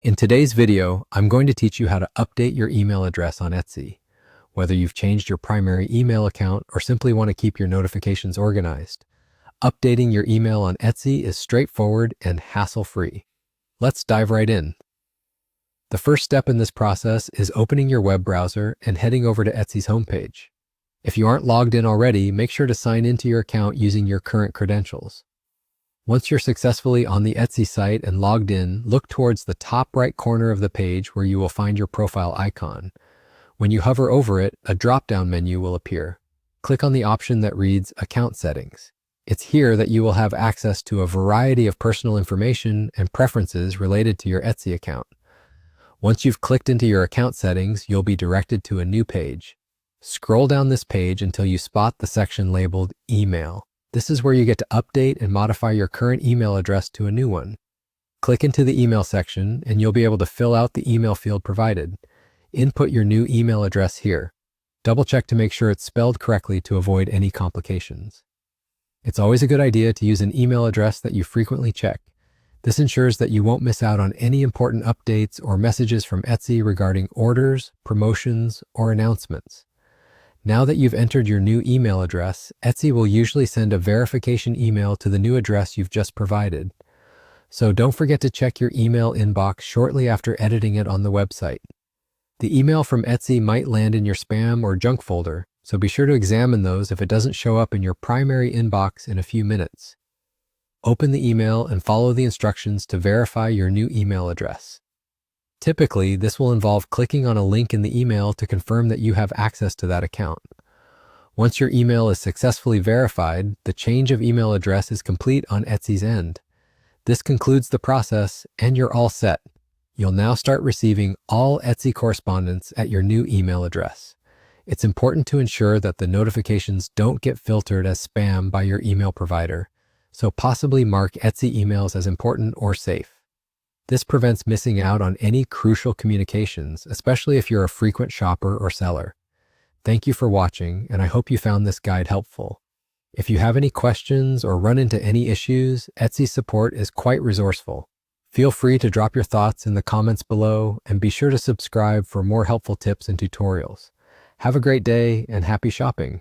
In today's video, I'm going to teach you how to update your email address on Etsy. Whether you've changed your primary email account or simply want to keep your notifications organized, updating your email on Etsy is straightforward and hassle-free. Let's dive right in. The first step in this process is opening your web browser and heading over to Etsy's homepage. If you aren't logged in already, make sure to sign into your account using your current credentials. Once you're successfully on the Etsy site and logged in, look towards the top right corner of the page where you will find your profile icon. When you hover over it, a drop-down menu will appear. Click on the option that reads Account Settings. It's here that you will have access to a variety of personal information and preferences related to your Etsy account. Once you've clicked into your account settings, you'll be directed to a new page. Scroll down this page until you spot the section labeled Email. This is where you get to update and modify your current email address to a new one. Click into the email section and you'll be able to fill out the email field provided. Input your new email address here. Double check to make sure it's spelled correctly to avoid any complications. It's always a good idea to use an email address that you frequently check. This ensures that you won't miss out on any important updates or messages from Etsy regarding orders, promotions, or announcements. Now that you've entered your new email address, Etsy will usually send a verification email to the new address you've just provided. So don't forget to check your email inbox shortly after editing it on the website. The email from Etsy might land in your spam or junk folder, so be sure to examine those if it doesn't show up in your primary inbox in a few minutes. Open the email and follow the instructions to verify your new email address. Typically, this will involve clicking on a link in the email to confirm that you have access to that account. Once your email is successfully verified, the change of email address is complete on Etsy's end. This concludes the process, and you're all set. You'll now start receiving all Etsy correspondence at your new email address. It's important to ensure that the notifications don't get filtered as spam by your email provider, so possibly mark Etsy emails as important or safe. This prevents missing out on any crucial communications, especially if you're a frequent shopper or seller. Thank you for watching, and I hope you found this guide helpful. If you have any questions or run into any issues, Etsy support is quite resourceful. Feel free to drop your thoughts in the comments below, and be sure to subscribe for more helpful tips and tutorials. Have a great day and happy shopping.